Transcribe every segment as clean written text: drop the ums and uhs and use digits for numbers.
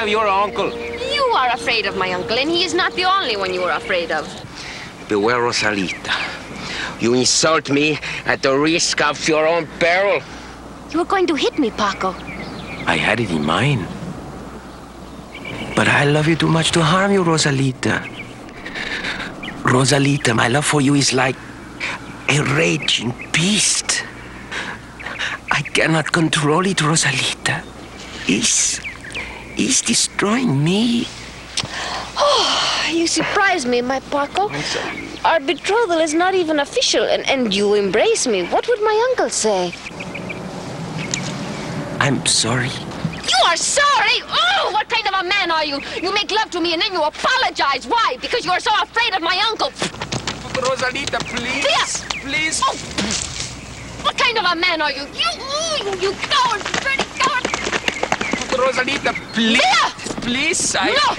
of your uncle. You are afraid of my uncle, and he is not the only one you are afraid of. Beware, Rosalita. You insult me at the risk of your own peril. You were going to hit me, Paco. I had it in mind. But I love you too much to harm you, Rosalita. Rosalita, my love for you is like a raging beast. I cannot control it, Rosalita. It's destroying me. Oh, you surprise me, my Paco. Our betrothal is not even official, and you embrace me. What would my uncle say? I'm sorry. You are sorry? Oh, what kind of a man are you? You make love to me and then you apologize. Why? Because you are so afraid of my uncle. Rosalita, please. Yes. Please. Oh, what kind of a man are you? You coward, dirty coward. Rosalita, please. Via! Please, No.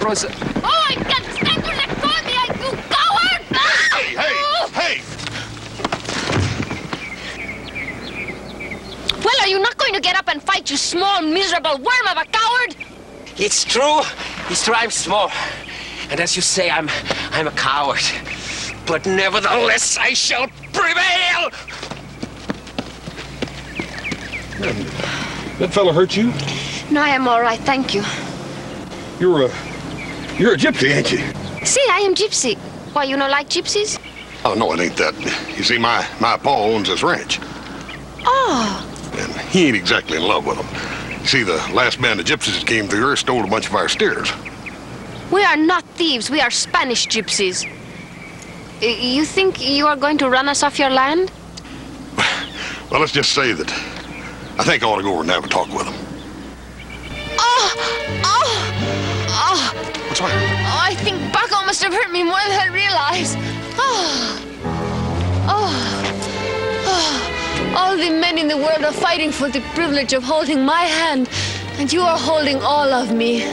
Rosa. Oh, I can't stand you. Let go of me, you coward. Hey! Well, are you not going to get up and fight, you small, miserable worm of a coward? It's true. I'm small. And as you say, I'm a coward. But nevertheless, I shall prevail! That fella hurt you? No, I am all right, thank you. You're a gypsy, ain't you? See, I am gypsy. Why, you don't like gypsies? Oh, no, it ain't that. You see, my pa owns this ranch. Oh. And he ain't exactly in love with them. You see, the last band of gypsies that came through here stole a bunch of our steers. We are not thieves. We are Spanish gypsies. You think you are going to run us off your land? Well, let's just say that I think I ought to go over and have a talk with them. Oh! What's the matter? Oh, I think Paco must have hurt me more than I realized. All the men in the world are fighting for the privilege of holding my hand, and you are holding all of me.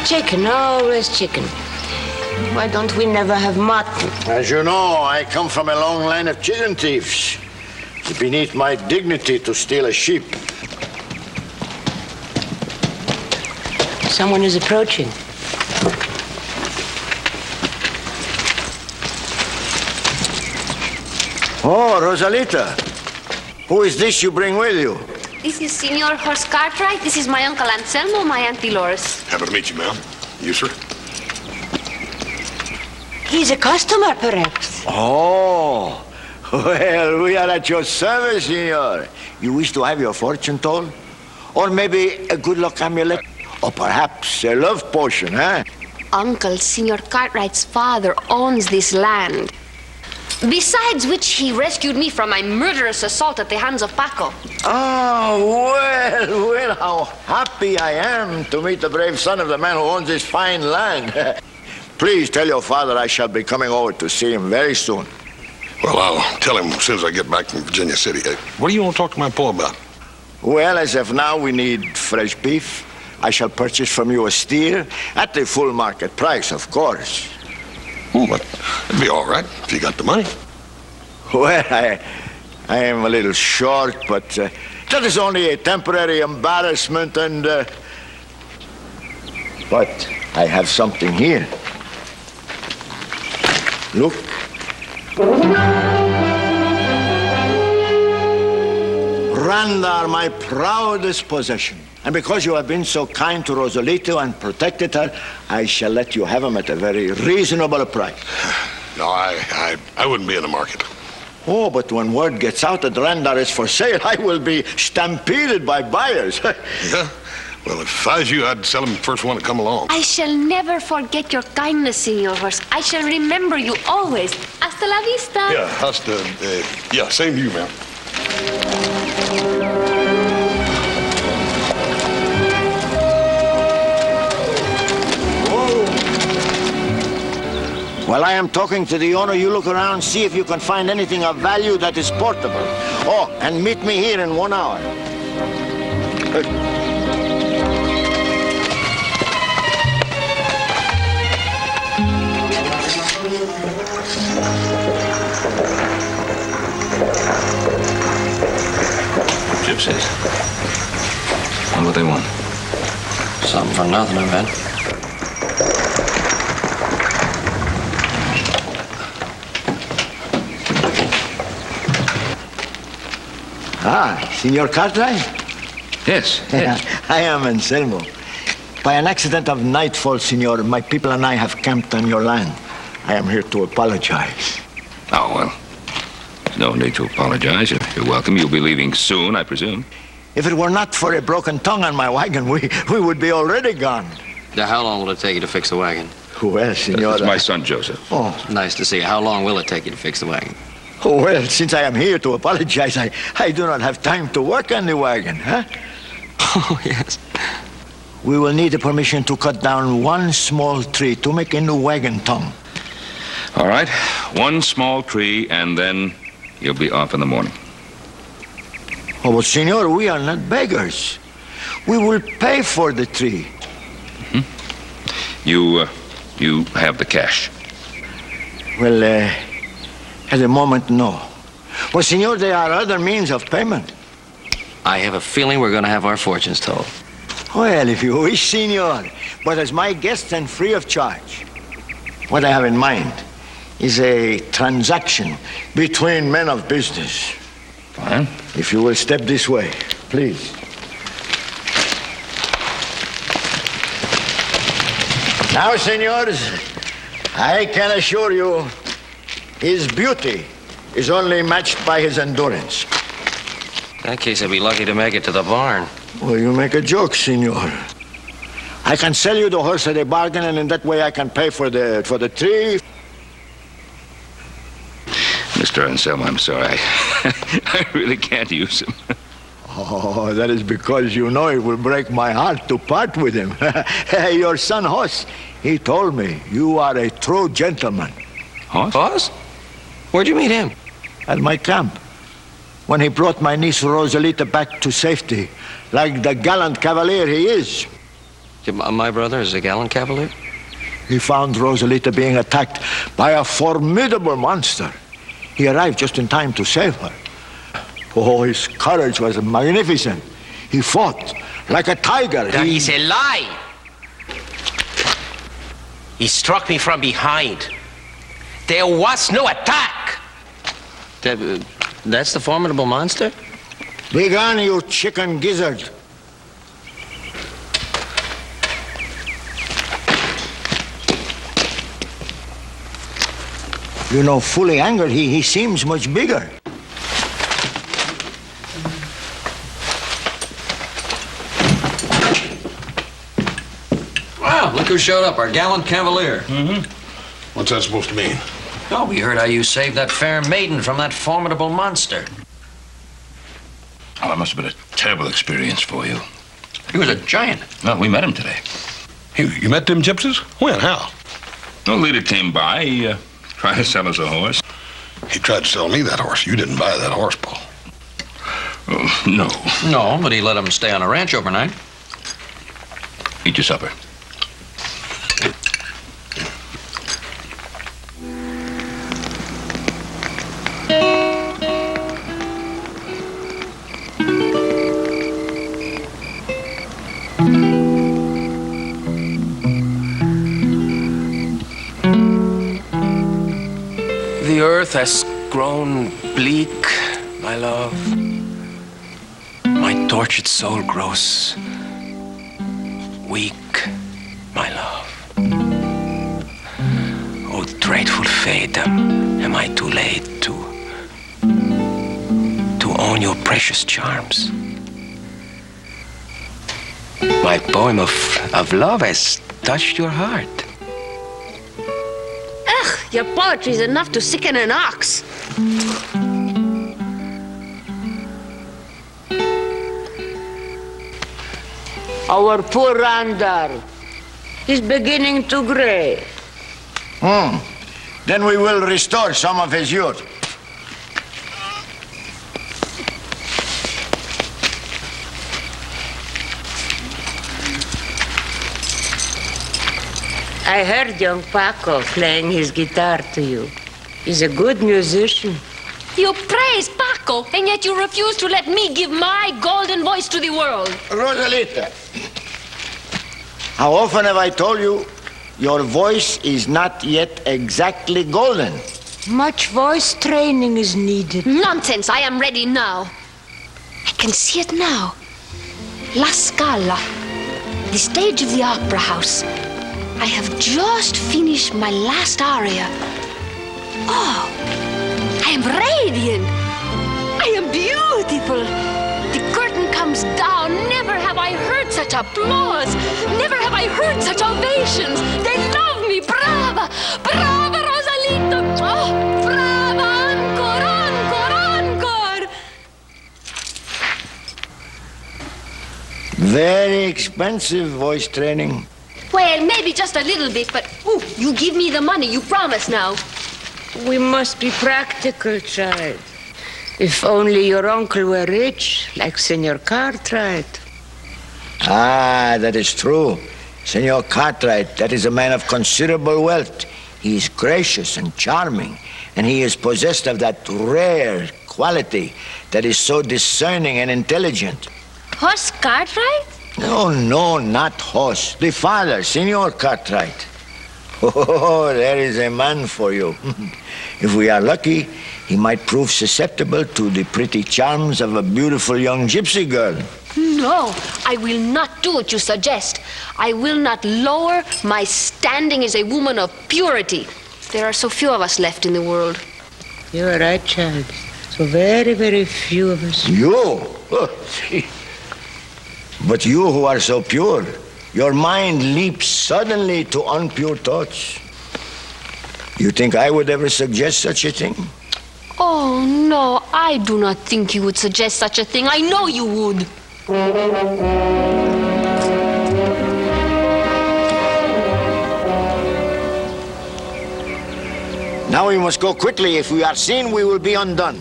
Chicken, always chicken. Why don't we never have mutton? As you know, I come from a long line of chicken thieves. It's beneath my dignity to steal a sheep. Someone is approaching. Oh, Rosalita. Who is this you bring with you? This is Senor Horse Cartwright. This is my Uncle Anselmo, my Aunt Dolores. Happy to meet you, ma'am. You, sir? He's a customer, perhaps. Oh, well, we are at your service, senor. You wish to have your fortune told? Or maybe a good luck amulet? Or perhaps a love potion, huh? Uncle, Senor Cartwright's father owns this land. Besides which, he rescued me from my murderous assault at the hands of Paco. Oh, well, how happy I am to meet the brave son of the man who owns this fine land. Please tell your father I shall be coming over to see him very soon. Well, I'll tell him as soon as I get back from Virginia City. What do you want to talk to my pa about? Well, as of now, we need fresh beef. I shall purchase from you a steer at the full market price, of course. But it'd be all right if you got the money. Well, I am a little short, but that is only a temporary embarrassment, and but I have something here. Look, Randa are my proudest possession. And because you have been so kind to Rosalito and protected her, I shall let you have them at a very reasonable price. No, I wouldn't be in the market. Oh, but when word gets out that Randar is for sale, I will be stampeded by buyers. Yeah? Well, if I was you, I'd sell him the first one to come along. I shall never forget your kindness, Senor Horse. I shall remember you always. Hasta la vista. Yeah, same to you, ma'am. While I am talking to the owner, you look around, see if you can find anything of value that is portable. Oh, and meet me here in 1 hour. Gypsies. What they want? Something for nothing, I bet. Ah, Senor Cartwright? Yes. I am Anselmo. By an accident of nightfall, Senor, my people and I have camped on your land. I am here to apologize. Oh, well, there's no need to apologize. You're welcome. You'll be leaving soon, I presume. If it were not for a broken tongue on my wagon, we would be already gone. Now, how long will it take you to fix the wagon? Well, Senor... It's my son, Joseph. Oh, Nice to see you. How long will it take you to fix the wagon? oh, well, since I am here to apologize, I do not have time to work on the wagon, huh? Oh, yes. We will need the permission to cut down one small tree to make a new wagon tongue. All right. One small tree, and then you'll be off in the morning. Oh, but Senor, we are not beggars. We will pay for the tree. You have the cash. Well, at the moment, no. Well, Senor, there are other means of payment. I have a feeling we're going to have our fortunes told. Well, if you wish, Senor. But as my guest and free of charge. What I have in mind is a transaction between men of business. Fine. If you will step this way, please. Now, senors, I can assure you his beauty is only matched by his endurance. In that case, I'd be lucky to make it to the barn. Well, you make a joke, senor. I can sell you the horse at a bargain, and in that way I can pay for the tree. Mr. Anselmo, I'm sorry. I really can't use him. Oh, that is because you know it will break my heart to part with him. Your son, Hoss, he told me you are a true gentleman. Hoss? Boss? Where'd you meet him? At my camp, when he brought my niece Rosalita back to safety, like the gallant cavalier he is. My brother is a gallant cavalier? He found Rosalita being attacked by a formidable monster. He arrived just in time to save her. Oh, his courage was magnificent. He fought like a tiger. That is a lie. He struck me from behind. There was no attack. That's the formidable monster? Be gone, you chicken gizzard. You know, fully angered, he seems much bigger. Wow, look who showed up, our gallant cavalier. What's that supposed to mean? Oh, we heard how you saved that fair maiden from that formidable monster. Oh, that must have been a terrible experience for you. He was a giant. Well, we met him today. You met them gypsies? When? How? The leader came by. He tried to sell us a horse. He tried to sell me that horse. You didn't buy that horse, Paul. Oh, no. No, but he let him stay on a ranch overnight. Eat your supper. The earth earth has grown bleak, my love, my tortured soul grows weak, my love. Oh, dreadful fate, am I too late to own your precious charms? My poem of love has touched your heart. Ugh, your poetry is enough to sicken an ox. Our poor Randar is beginning to gray. Then we will restore some of his youth. I heard young Paco playing his guitar to you. He's a good musician. You praise Paco, and yet you refuse to let me give my golden voice to the world. Rosalita, how often have I told you your voice is not yet exactly golden? Much voice training is needed. Nonsense, I am ready now. I can see it now. La Scala, the stage of the opera house. I have just finished my last aria. Oh, I am radiant. I am beautiful. The curtain comes down. Never have I heard such applause. Never have I heard such ovations. They love me. Brava! Brava, Rosalito! Oh, brava! Encore! Very expensive voice training. Well, maybe just a little bit, but you give me the money. You promise now. We must be practical, child. If only your uncle were rich, like Senor Cartwright. Ah, that is true. Senor Cartwright, that is a man of considerable wealth. He is gracious and charming, and he is possessed of that rare quality that is so discerning and intelligent. Horse Cartwright? No, not Hoss. The father, Senor Cartwright. Oh, there is a man for you. If we are lucky, he might prove susceptible to the pretty charms of a beautiful young gypsy girl. No, I will not do what you suggest. I will not lower my standing as a woman of purity. There are so few of us left in the world. You are right, child. So very, very few of us. You? But you who are so pure, your mind leaps suddenly to unpure thoughts. You think I would ever suggest such a thing? Oh, no, I do not think you would suggest such a thing. I know you would. Now we must go quickly. If we are seen, we will be undone.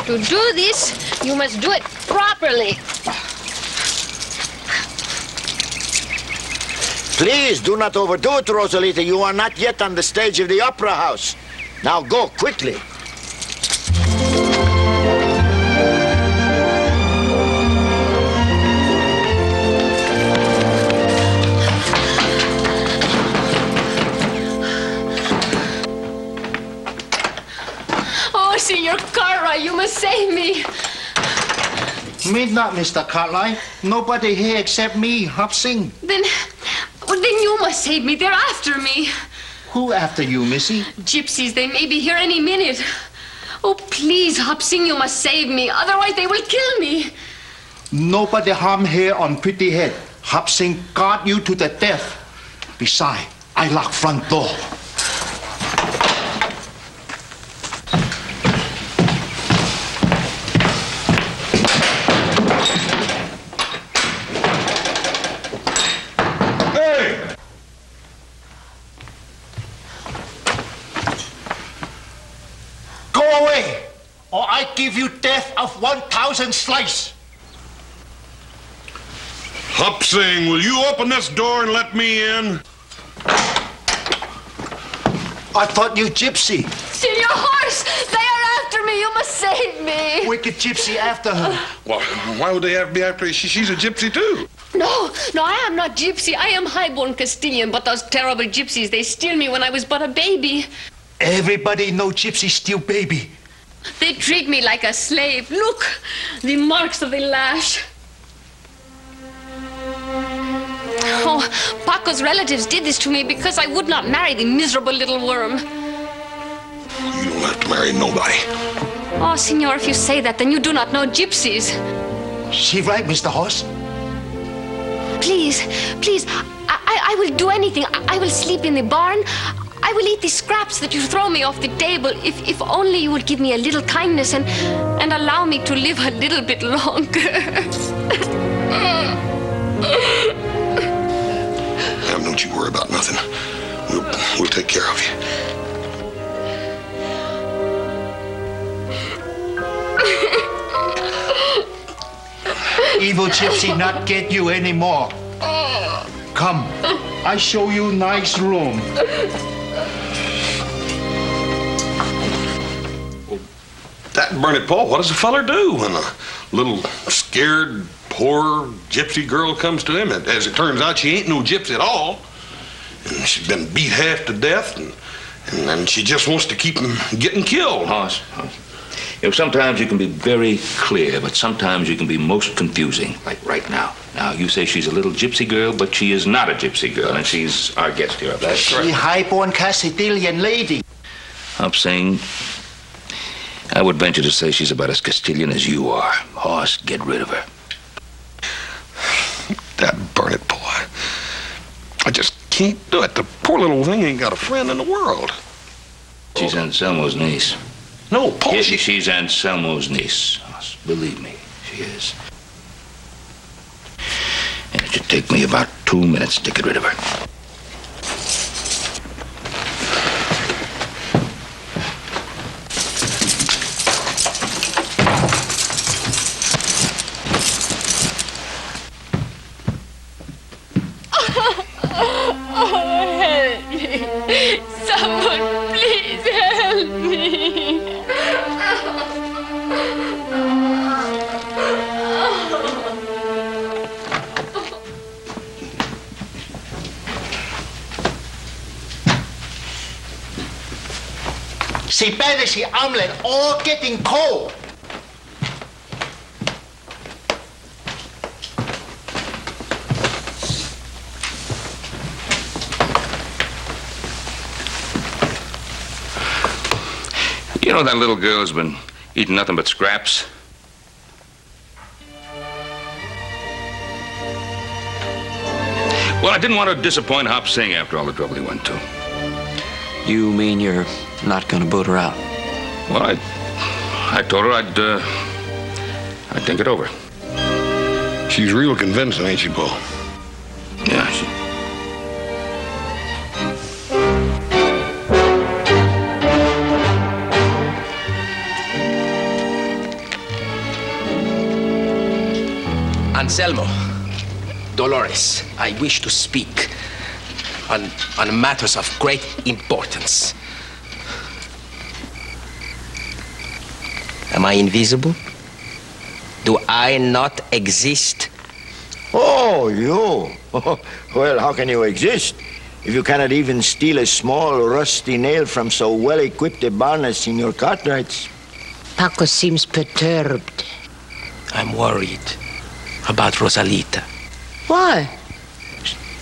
To do this, you must do it properly. Please, do not overdo it, Rosalita. You are not yet on the stage of the opera house. Now go, quickly. Oh, Senor Cartwright, you must save me. Me not, Mr. Cartwright. Nobody here except me, Hop Sing. Then you must save me. They're after me. Who after you, Missy? Gypsies, they may be here any minute. Oh, please, Hop Sing, you must save me. Otherwise, they will kill me. Nobody harm here on Pretty Head. Hop Sing guard you to the death. Besides, I lock front door. Or I give you death of 1,000 slice. Hop Sing, will you open this door and let me in? I thought you gypsy. Senor Horse, they are after me. You must save me. Wicked gypsy after her. Well, why would they have to be after her? She's a gypsy, too. No, I am not gypsy. I am highborn Castilian, but those terrible gypsies, they steal me when I was but a baby. Everybody know Gypsy steal baby. They treat me like a slave. Look, the marks of the lash. Oh, Paco's relatives did this to me because I would not marry the miserable little worm. You don't have to marry nobody. Oh, Senor, if you say that, then you do not know gypsies. She right, Mr. Hoss? Please, please, I will do anything. I will sleep in the barn. I will eat the scraps that you throw me off the table if only you would give me a little kindness and allow me to live a little bit longer. Ma'am, don't you worry about nothing. We'll take care of you. Evil Gypsy not get you anymore. Come, I show you nice room. That burn it, Paul. What does a feller do when a little scared, poor gypsy girl comes to him? And as it turns out, she ain't no gypsy at all. And she's been beat half to death, and she just wants to keep him getting killed. Hoss. You know, sometimes you can be very clear, but sometimes you can be most confusing, like right now. Now, you say she's a little gypsy girl, but she is not a gypsy girl, and she's our guest here. That's She correct. high-born Castilian lady. I'm saying, I would venture to say she's about as Castilian as you are. Hoss, get rid of her. That burn it, boy. I just can't do it. The poor little thing ain't got a friend in the world. She's Anselmo's niece. No, Paul, Yes, she's Anselmo's niece. Hoss, believe me, she is. And it should take me about 2 minutes to get rid of her. Help me. Someone, please help me. Spanish omelet all getting cold. You know that little girl's been eating nothing but scraps? Well, I didn't want to disappoint Hop Sing after all the trouble he went to. You mean you're not gonna boot her out? Well, I told her I'd think it over. she's real convincing, ain't she, Paul? Yeah, she... Anselmo, Dolores, I wish to speak on matters of great importance. Am I invisible? Do I not exist? Oh, you. Well, how can you exist if you cannot even steal a small rusty nail from so well-equipped a barn as Senor Cartwright's? Paco seems perturbed. I'm worried about Rosalita. Why?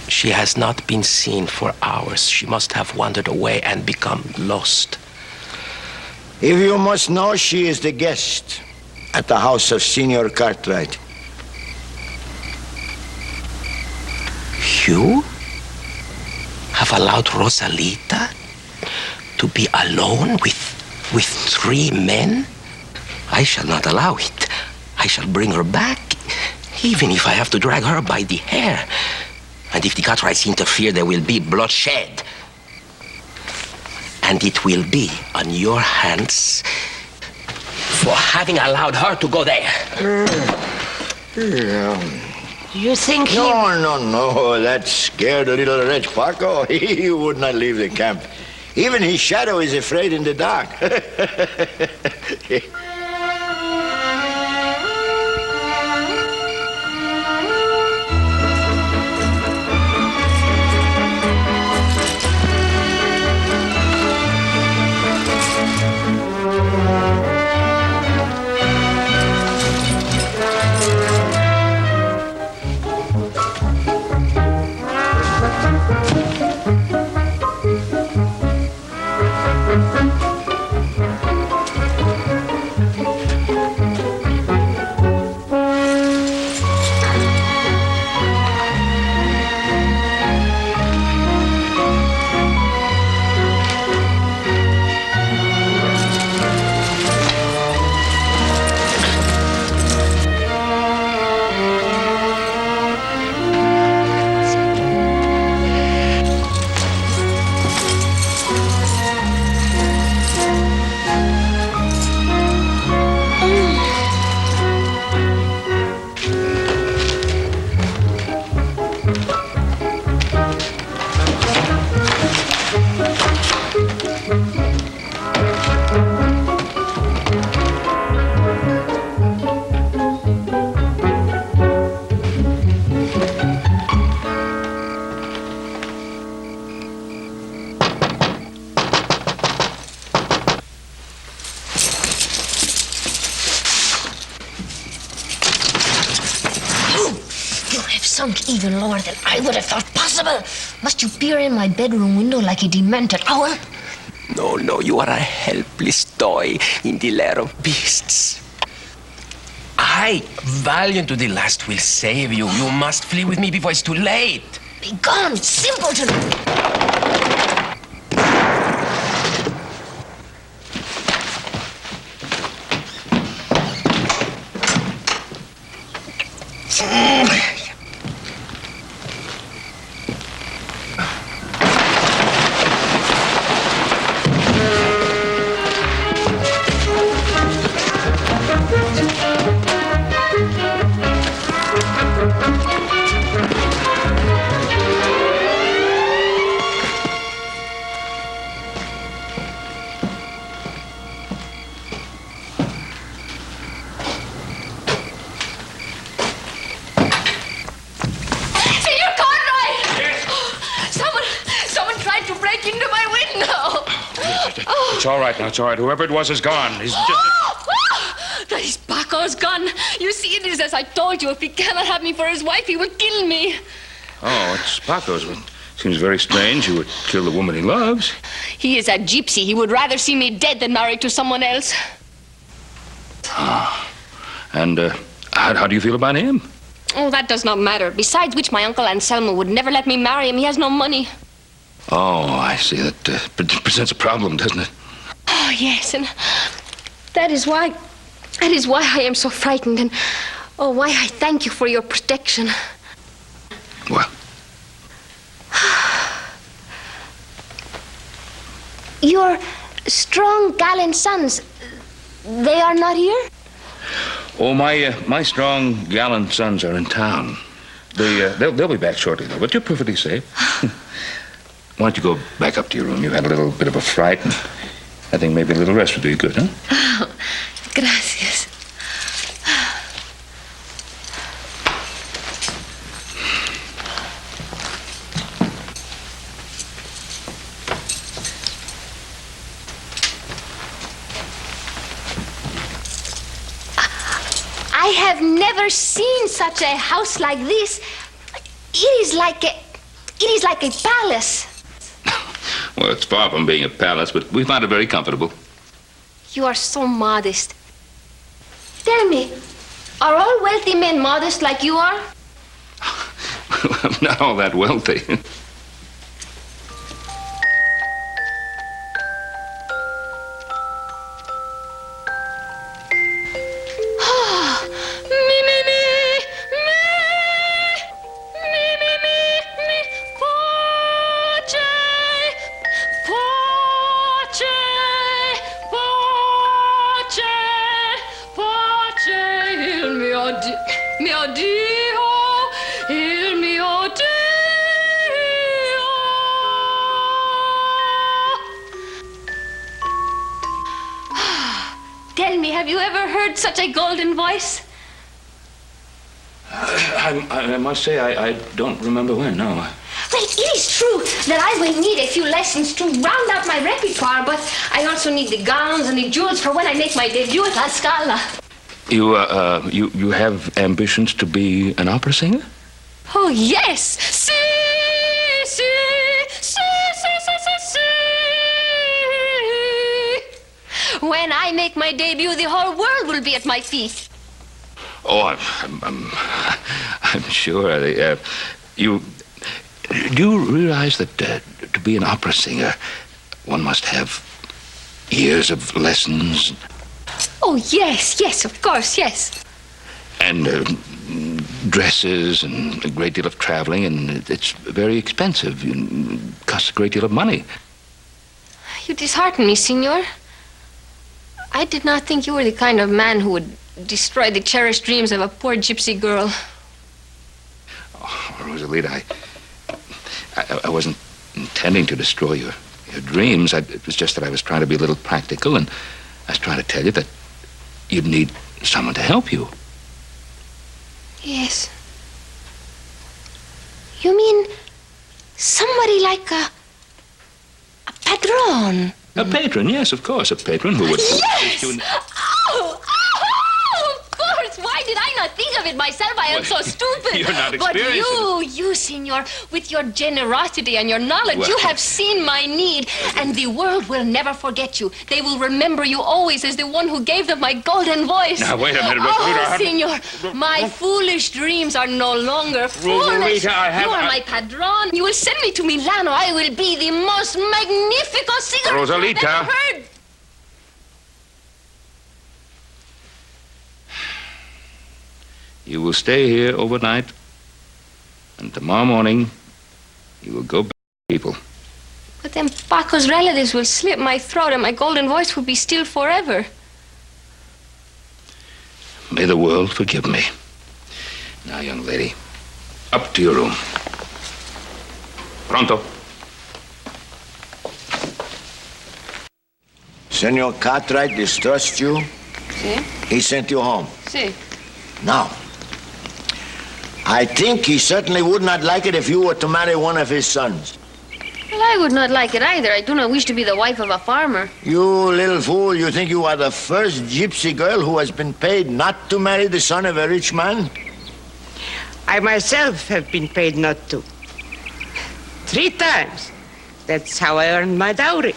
She has not been seen for hours. She must have wandered away and become lost. If you must know, she is the guest at the house of Senor Cartwright. You have allowed Rosalita to be alone with 3 men? I shall not allow it. I shall bring her back, even if I have to drag her by the hair. And if the Cartwrights interfere, there will be bloodshed. And it will be on your hands for having allowed her to go there. Do you think he... No. That scared little wretch Paco. He would not leave the camp. Even his shadow is afraid in the dark. You have sunk even lower than I would have thought possible. Must you peer in my bedroom window like a demented owl? No, no, you are a helpless toy in the lair of beasts. I, valiant to the last, will save you. You must flee with me before it's too late. Be gone, simpleton! It's all right now, it's all right. Whoever it was is gone. He's just... That is Paco's gun. You see, it is as I told you. If he cannot have me for his wife, he will kill me. Oh, it's Paco's. Well, seems very strange he would kill the woman he loves. He is a gypsy. He would rather see me dead than married to someone else. And how do you feel about him? Oh, that does not matter. Besides which, my uncle Anselmo would never let me marry him. He has no money. Oh, I see. That presents a problem, doesn't it? Oh, yes, and that is why I am so frightened, and why I thank you for your protection. Well? Your strong, gallant sons, they are not here? Oh, my strong, gallant sons are in town. They'll be back shortly, though, but you're perfectly safe. Why don't you go back up to your room? You had a little bit of a fright, and I think maybe a little rest would do you good, huh? Oh, gracias. I have never seen such a house like this. It is like a palace. Well, it's far from being a palace, but we find it very comfortable. You are so modest. Tell me, are all wealthy men modest like you are? I'm not all that wealthy. Tell me, have you ever heard such a golden voice? I must say, I don't remember when, no. Well, it is true that I will need a few lessons to round out my repertoire, but I also need the gowns and the jewels for when I make my debut at La Scala. You have ambitions to be an opera singer? Oh, yes. Si, si, si, si, si, si, si. When I make my debut, the whole world will be at my feet. Oh, I'm sure. Do you realize that to be an opera singer, one must have years of lessons? Oh, yes, of course, yes. And dresses and a great deal of traveling, and it's very expensive. It costs a great deal of money. You dishearten me, senor. I did not think you were the kind of man who would destroy the cherished dreams of a poor gypsy girl. Oh, Rosalita, I wasn't intending to destroy your dreams. It was just that I was trying to be a little practical, and I was trying to tell you that you'd need someone to help you. Yes. You mean somebody like a patron? A patron, yes, of course, a patron who would... Yes! Oh, of course! Why did I not think of it myself. I am so stupid. You're not But experienced. you, senor, with your generosity and your knowledge, Well. you have seen my need, and the world will never forget you. They will remember you always as the one who gave them my golden voice. Now, wait a minute, Oh, Rosalita. senor, my foolish dreams are no longer foolish. Rosalita, I have- You are my padron. You will send me to Milano. I will be the most magnifico cigarette Rosalita. I've ever heard. You will stay here overnight, and tomorrow morning, you will go back to people. But then Paco's relatives will slit my throat and my golden voice will be still forever. May the world forgive me. Now, young lady, up to your room. Pronto. Senor Cartwright distrusts you. See? He sent you home. See? Now, I think he certainly would not like it if you were to marry one of his sons. Well, I would not like it either. I do not wish to be the wife of a farmer. You little fool, you think you are the first gypsy girl who has been paid not to marry the son of a rich man? I myself have been paid not to. 3 times. That's how I earned my dowry.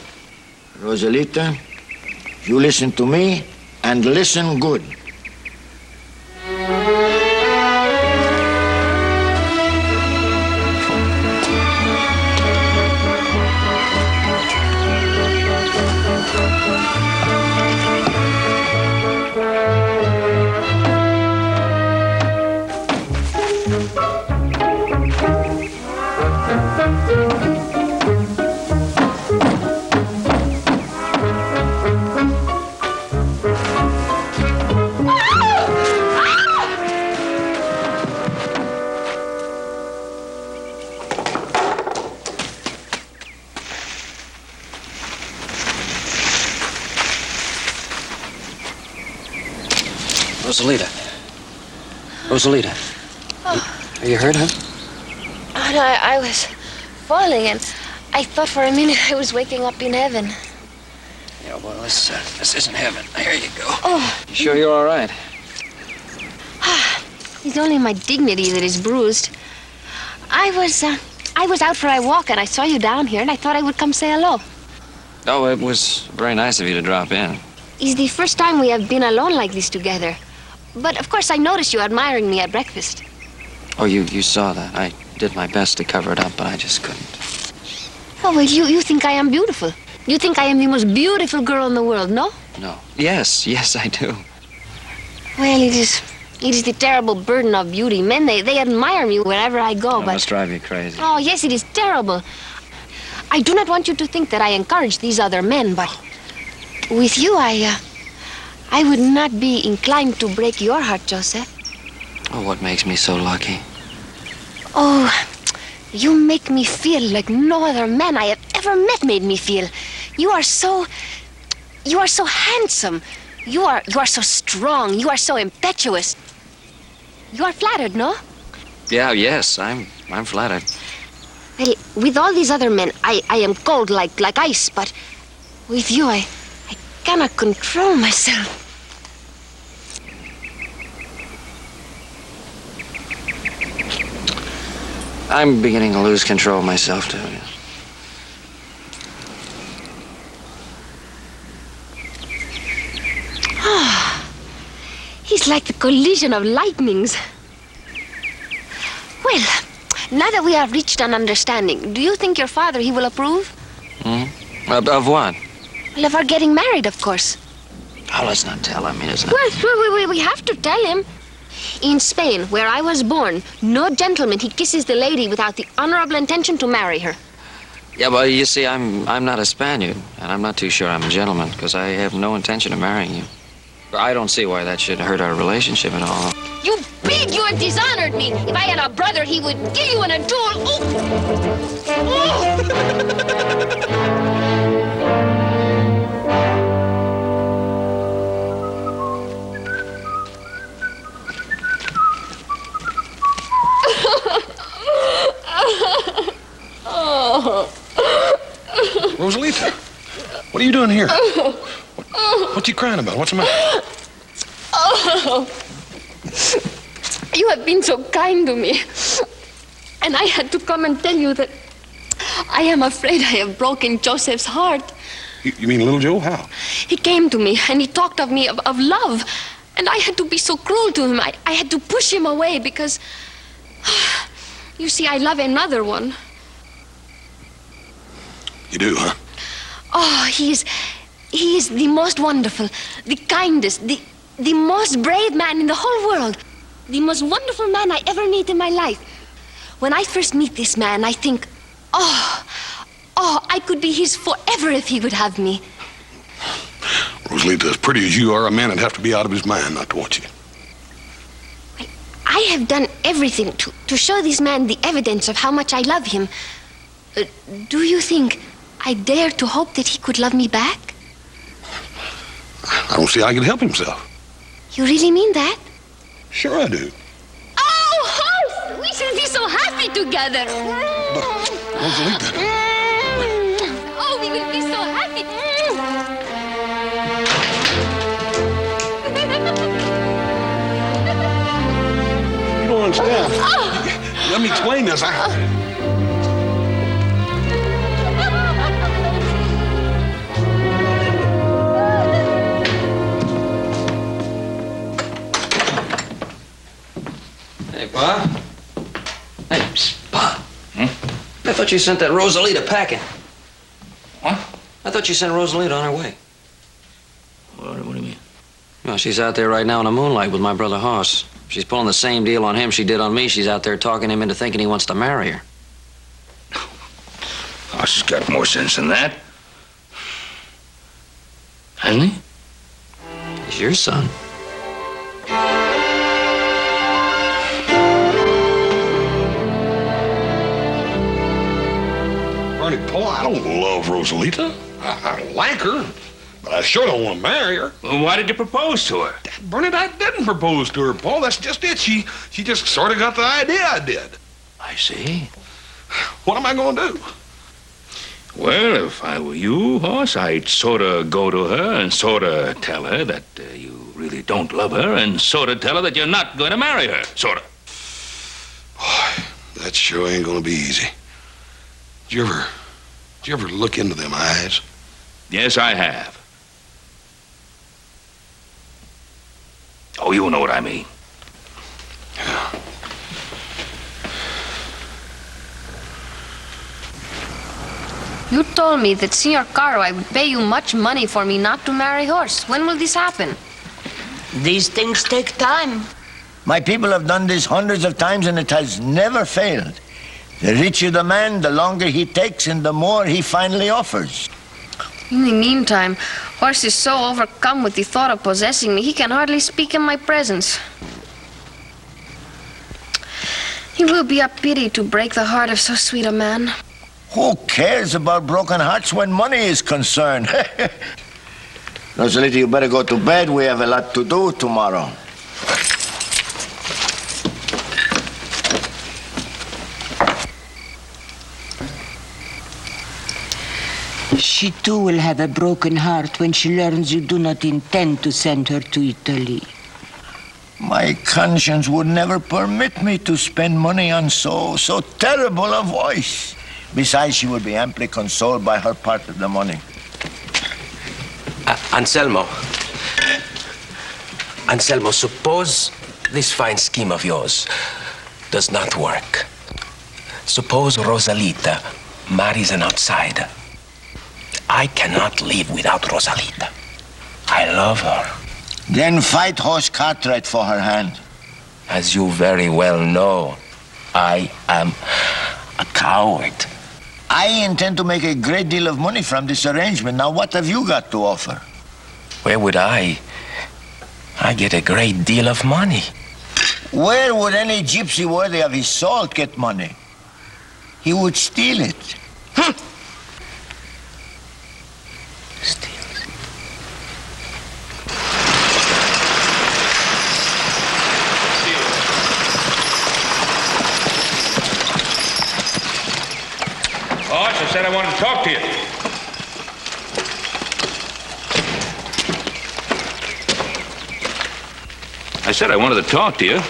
Rosalita, you listen to me and listen good. Rosalita. Rosalita. Are you hurt, huh? Oh, no, I was falling and I thought for a minute I was waking up in heaven. Yeah, well, this isn't heaven. Here you go. Oh. You sure you're all right? It's only my dignity that is bruised. I was out for a walk and I saw you down here and I thought I would come say hello. Oh, it was very nice of you to drop in. It's the first time we have been alone like this together. But of course I noticed you admiring me at breakfast. Oh, you saw that. I did my best to cover it up, but I just couldn't. Oh, well, you think I am beautiful. You think I am the most beautiful girl in the world, no? No. Yes, I do. Well, it is the terrible burden of beauty. Men, they admire me wherever I go, That but... must drive you crazy. Oh, yes, it is terrible. I do not want you to think that I encourage these other men, but with you, I would not be inclined to break your heart, Joseph. Oh, what makes me so lucky? Oh, you make me feel like no other man I have ever met made me feel. You are so handsome. You are so strong. You are so impetuous. You are flattered, no? Yeah, yes, I'm flattered. Well, with all these other men, I am cold like ice, but with you, I cannot control myself. I'm beginning to lose control of myself, too. He's like the collision of lightnings. Well, now that we have reached an understanding, do you think your father, he will approve? Of what? Well, of our getting married, of course. Oh, let's not tell him. He doesn't have... Well, we have to tell him. In Spain, where I was born, no gentleman, he kisses the lady without the honorable intention to marry her. Yeah, well, you see, I'm not a Spaniard, and I'm not too sure I'm a gentleman, because I have no intention of marrying you. I don't see why that should hurt our relationship at all. You beat you and dishonored me. If I had a brother, he would kill you in a duel. Rosalita, what are you doing here? What you crying about? What's the matter? have been so kind to me. And I had to come and tell you that I am afraid I have broken Joseph's heart. You mean little Joe? How? He came to me and he talked of me, of love. And I had to be so cruel to him. I had to push him away because, you see, I love another one. You do, huh? Oh, he is the most wonderful, the kindest, the most brave man in the whole world. The most wonderful man I ever meet in my life. When I first meet this man, I think, oh, I could be his forever if he would have me. Rosalita, as pretty as you are, a man would have to be out of his mind not to want you. I have done everything to show this man the evidence of how much I love him. Do you think I dare to hope that he could love me back? I don't see how he could help himself. You really mean that? Sure I do. Oh, Horse! We shall be so happy together. But, Rosalita... Oh, we will be so happy. You don't understand. Let me explain this. Hey, Pa. Hey, psst, Pa. I thought you sent that Rosalita packing. What? I thought you sent Rosalita on her way. What do you mean? Well, she's out there right now in the moonlight with my brother Hoss. She's pulling the same deal on him she did on me. She's out there talking him into thinking he wants to marry her. Hoss has got more sense than that. Hasn't he? He's your son. Bernie, Paul, I don't love Rosalita. I like her, but I sure don't want to marry her. Well, why did you propose to her? Bernard, I didn't propose to her, Paul. That's just it. She just sort of got the idea I did. I see. What am I going to do? Well, if I were you, Hoss, I'd sort of go to her and sort of tell her that you really don't love her and sort of tell her that you're not going to marry her, sort of. Boy, that sure ain't going to be easy. Did you ever look into them eyes? Yes, I have. Oh, you know what I mean. Yeah. You told me that Senor Caro, I would pay you much money for me not to marry Horse. When will this happen? These things take time. My people have done this hundreds of times and it has never failed. The richer the man, the longer he takes and the more he finally offers. In the meantime, Horse is so overcome with the thought of possessing me, he can hardly speak in my presence. It will be a pity to break the heart of so sweet a man. Who cares about broken hearts when money is concerned? Rosalita, you better go to bed. We have a lot to do tomorrow. She too will have a broken heart when she learns you do not intend to send her to Italy. My conscience would never permit me to spend money on so terrible a voice. Besides, she would be amply consoled by her part of the money. Anselmo, suppose this fine scheme of yours does not work. Suppose Rosalita marries an outsider. I cannot live without Rosalita. I love her. Then fight Horse Cartwright for her hand. As you very well know, I am a coward. I intend to make a great deal of money from this arrangement. Now, what have you got to offer? Where would I get a great deal of money. Where would any gypsy worthy of his salt get money? He would steal it. Steal it. Boss, I said I wanted to talk to you. I said I wanted to talk to you.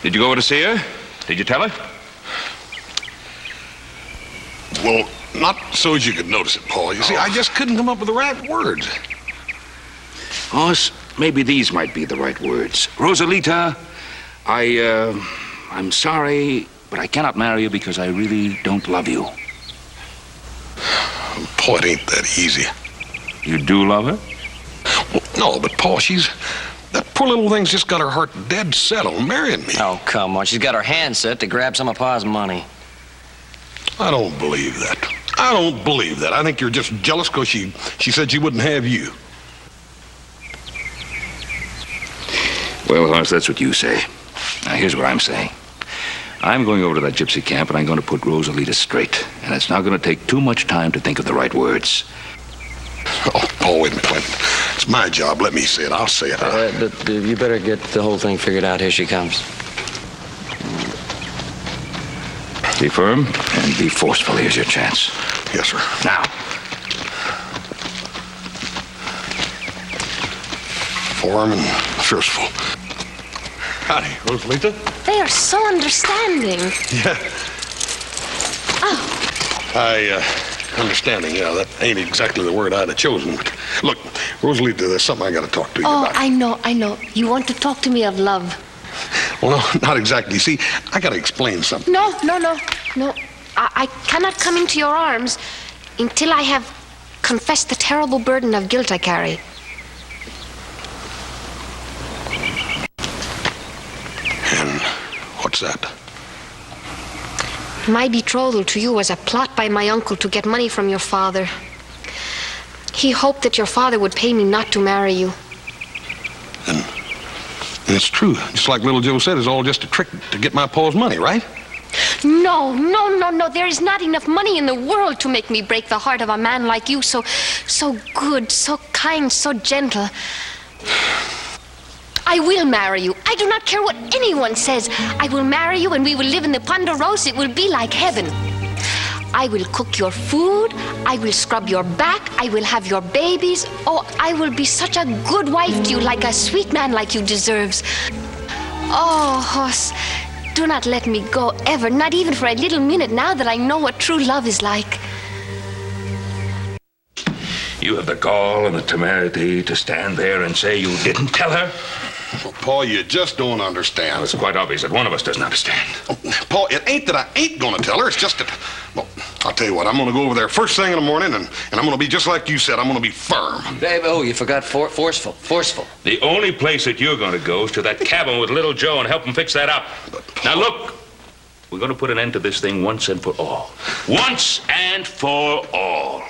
Did you go over to see her? Did you tell her? Well, not so as you could notice it, Paul. You see, I just couldn't come up with the right words. Hoss, maybe these might be the right words. Rosalita, I'm sorry, but I cannot marry you because I really don't love you. Paul, it ain't that easy. You do love her? Well, no, but Paul, that poor little thing's just got her heart dead set on marrying me. Oh, come on. She's got her hand set to grab some of Pa's money. I don't believe that. I don't believe that. I think you're just jealous because she said she wouldn't have you. Well, Hoss, that's what you say. Now, here's what I'm saying. I'm going over to that gypsy camp, and I'm going to put Rosalita straight. And it's not going to take too much time to think of the right words. Oh, Paul, wait a minute. It's my job. Let me say it. I'll say it. But you better get the whole thing figured out. Here she comes. Be firm and be forceful. Here's your chance. Yes, sir. Now. Form and forceful. Howdy, Rosalita. They are so understanding. Yeah. Oh. Understanding, yeah, that ain't exactly the word I'd have chosen. Look, Rosalita, there's something I got to talk to you about. I know. You want to talk to me of love. Well, no, not exactly. See, I got to explain something. No. I cannot come into your arms until I have confessed the terrible burden of guilt I carry. And what's that? My betrothal to you was a plot by my uncle to get money from your father. He hoped that your father would pay me not to marry you. And it's true. Just like little Joe said, it's all just a trick to get my Paul's money, right? No. There is not enough money in the world to make me break the heart of a man like you, so good, so kind, so gentle. I will marry you. I do not care what anyone says. I will marry you and we will live in the Ponderosa. It will be like heaven. I will cook your food. I will scrub your back. I will have your babies. Oh, I will be such a good wife to you, like a sweet man like you deserves. Oh, Hoss, do not let me go ever, not even for a little minute, now that I know what true love is like. You have the gall and the temerity to stand there and say you didn't tell her? Well, Paul, you just don't understand. Well, it's quite obvious that one of us doesn't understand. Oh, Paul, it ain't that I ain't gonna tell her. It's just that, well, I'll tell you what, I'm gonna go over there first thing in the morning and I'm gonna be just like you said. I'm gonna be firm. Oh, you forgot forceful. The only place that you're going to go is to that cabin with little Joe and help him fix that up. Now, look, we're going to put an end to this thing once and for all. Once and for all.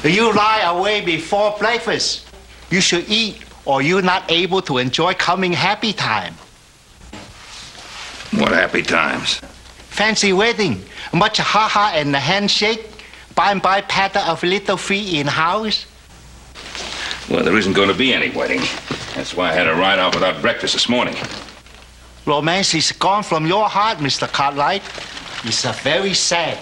You lie away before breakfast. You should eat, or you're not able to enjoy coming happy time. What happy times? Fancy wedding, much ha-ha and a handshake, by patter of little feet in house. Well, there isn't going to be any wedding. That's why I had to ride off without breakfast this morning. Romance is gone from your heart, Mr. Cartwright. It's very sad.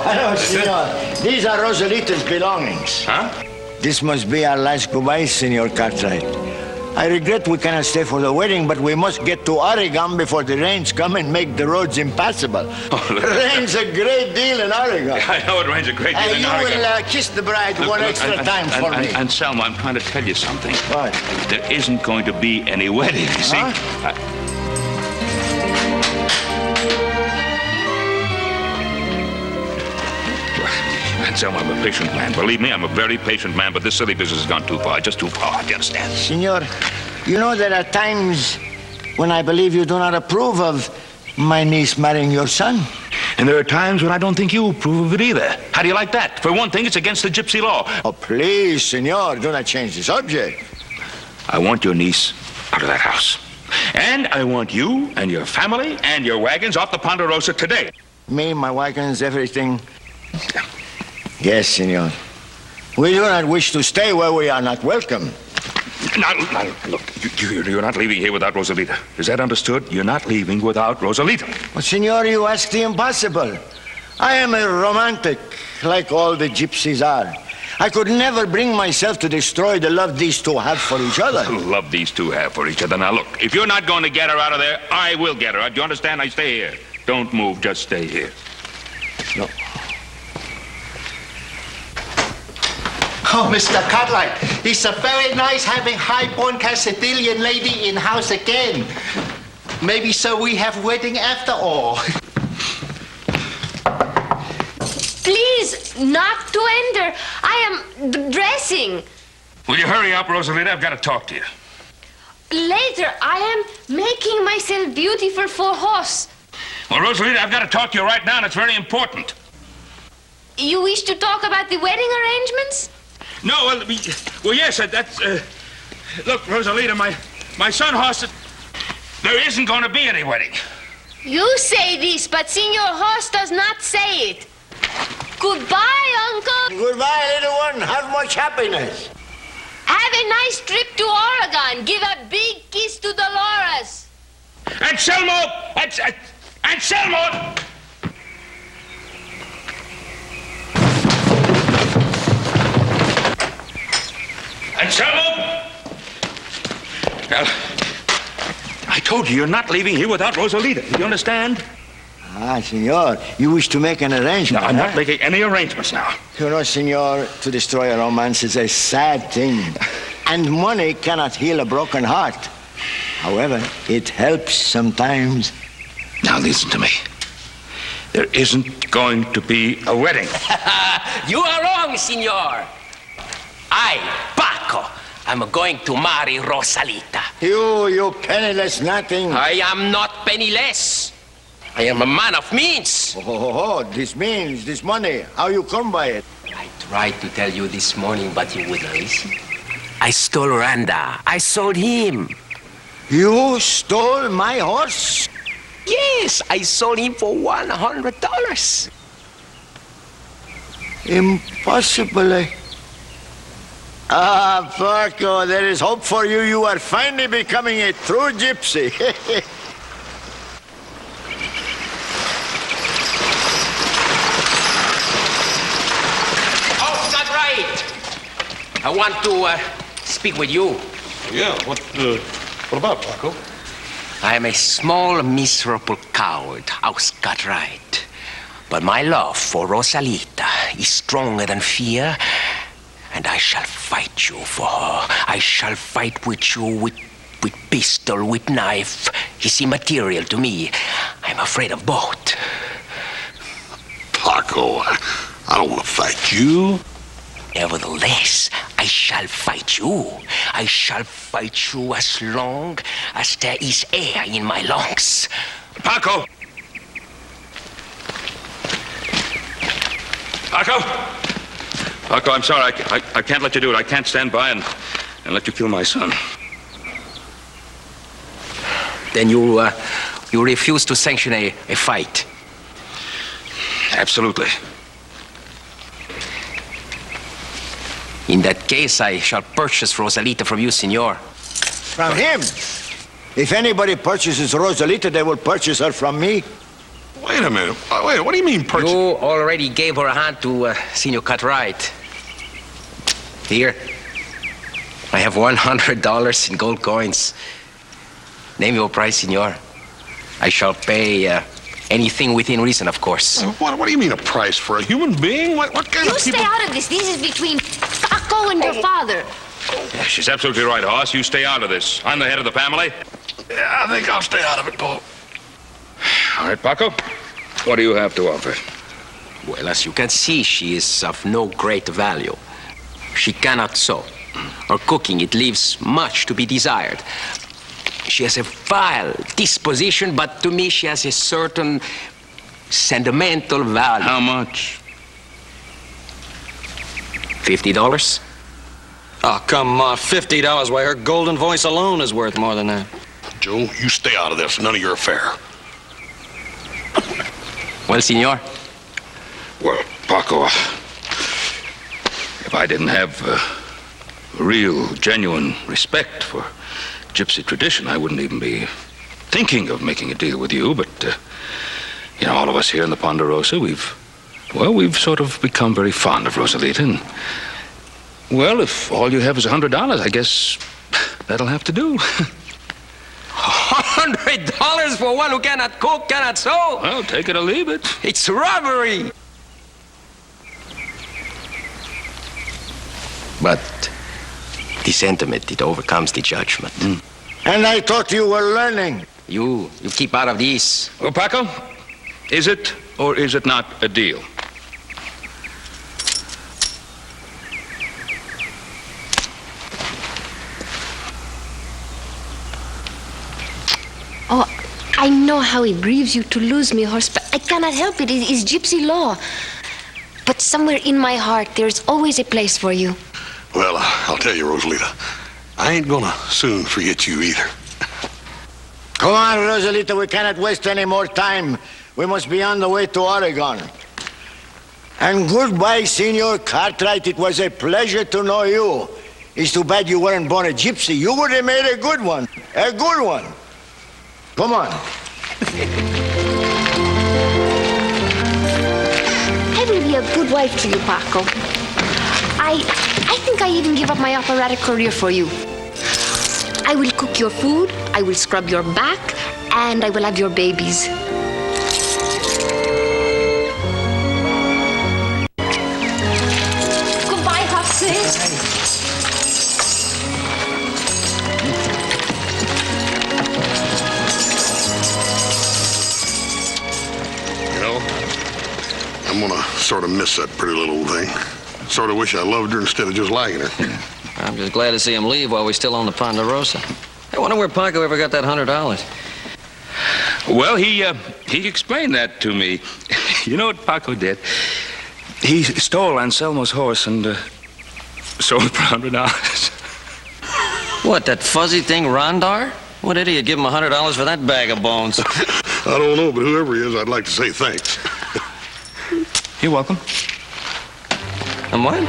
Hello, senor. These are Rosalita's belongings. Huh? This must be our last goodbye, Senor Cartwright. I regret we cannot stay for the wedding, but we must get to Oregon before the rains come and make the roads impassable. It rains a great deal in Oregon. I know it rains a great deal in Oregon. You will kiss the bride one extra time for me. And Selma, I'm trying to tell you something. What? There isn't going to be any wedding, you see? Huh? Selma, I'm a patient man. Believe me, I'm a very patient man, but this silly business has gone too far, just too far. Do you understand? Senor, you know there are times when I believe you do not approve of my niece marrying your son. And there are times when I don't think you approve of it either. How do you like that? For one thing, it's against the gypsy law. Oh, please, senor, do not change the subject. I want your niece out of that house. And I want you and your family and your wagons off the Ponderosa today. Me, my wagons, everything. Yes, senor. We do not wish to stay where we are not welcome. Now, look, you're not leaving here without Rosalita. Is that understood? You're not leaving without Rosalita. But, Senor, you ask the impossible. I am a romantic, like all the gypsies are. I could never bring myself to destroy the love these two have for each other. Love these two have for each other. Now, look, if you're not going to get her out of there, I will get her. Do you understand? I stay here. Don't move, just stay here. No. Oh, Mr. Cartwright, it's a very nice having high-born Castilian lady in house again. Maybe so we have wedding after all. Please, not to enter. I am dressing. Will you hurry up, Rosalita? I've got to talk to you. Later, I am making myself beautiful for horse. Well, Rosalita, I've got to talk to you right now, and it's very important. You wish to talk about the wedding arrangements? No, well, yes, that's, look, Rosalita, my son Horst, there isn't going to be any wedding. You say this, but Senor Horst does not say it. Goodbye, Uncle. Goodbye, little one. Have much happiness. Have a nice trip to Oregon. Give a big kiss to Dolores. Anselmo! Anselmo! Anselmo! Well, I told you you're not leaving here without Rosalita. Do you understand? Ah, senor, you wish to make an arrangement. No, I'm not making any arrangements now. You know, senor, to destroy a romance is a sad thing. And money cannot heal a broken heart. However, it helps sometimes. Now listen to me. There isn't going to be a wedding. You are wrong, senor. I, Paco, am going to marry Rosalita. You penniless nothing. I am not penniless. I am a man of means. Oh, this means, this money. How you come by it? I tried to tell you this morning, but you wouldn't listen. I stole Randa. I sold him. You stole my horse? Yes, I sold him for $100. Impossible. Ah, Paco, there is hope for you. You are finally becoming a true gypsy. Oh, that's right. I want to speak with you. Yeah, what about, Paco? I am a small, miserable coward, Cartwright. But my love for Rosalita is stronger than fear, and I shall fight you for her. I shall fight with you with pistol, with knife. It's immaterial to me. I'm afraid of both. Paco, I don't want to fight you. Nevertheless, I shall fight you. I shall fight you as long as there is air in my lungs. Paco! Paco! Paco, I'm sorry. I can't let you do it. I can't stand by and let you kill my son. Then you refuse to sanction a fight? Absolutely. In that case, I shall purchase Rosalita from you, senor. From him? If anybody purchases Rosalita, they will purchase her from me. Wait a minute. Wait, what do you mean purchase? You already gave her a hand to Senor Cartwright. Here. I have $100 in gold coins. Name your price, senor. I shall pay anything within reason, of course. What do you mean a price for a human being? What kind You of people... stay out of this. This is between Paco and your father. Yeah, she's absolutely right, Hoss. You stay out of this. I'm the head of the family. Yeah, I think I'll stay out of it, Paul. All right, Paco. What do you have to offer? Well, as you can see, she is of no great value. She cannot sew. Her cooking, it leaves much to be desired. She has a vile disposition, but to me she has a certain sentimental value. How much? $50? Oh, come on. $50. Why, her golden voice alone is worth more than that. Joe, you stay out of this. None of your affair. Well, senor? Well, Paco, if I didn't have real, genuine respect for gypsy tradition, I wouldn't even be thinking of making a deal with you. But, you know, all of us here in the Ponderosa, we've sort of become very fond of Rosalita. And, well, if all you have is $100, I guess that'll have to do. $100 for one who cannot cook, cannot sew? Well, take it or leave it. It's robbery. But the sentiment, it overcomes the judgment. And I thought you were learning. You keep out of this. Well, Paco, is it or is it not a deal? Oh, I know how it grieves you to lose me, horse, but I cannot help it. It is gypsy law. But somewhere in my heart, there's always a place for you. Well, I'll tell you, Rosalita, I ain't gonna soon forget you either. Come on, Rosalita, we cannot waste any more time. We must be on the way to Oregon. And goodbye, Senor Cartwright. It was a pleasure to know you. It's too bad you weren't born a gypsy. You would have made a good one. A good one. Come on. I will be a good wife to you, Paco. I think I even give up my operatic career for you. I will cook your food, I will scrub your back, and I will have your babies. Goodbye, Huxley. You know, I'm gonna sort of miss that pretty little thing. Sort of wish I loved her instead of just liking her. I'm just glad to see him leave while we're still on the Ponderosa. I wonder where Paco ever got that $100. Well, he explained that to me. You know what Paco did? He stole Anselmo's horse and sold it for $100. What, that fuzzy thing, Rondar? What idiot give him $100 for that bag of bones? I don't know, but whoever he is, I'd like to say thanks. You're welcome. And what?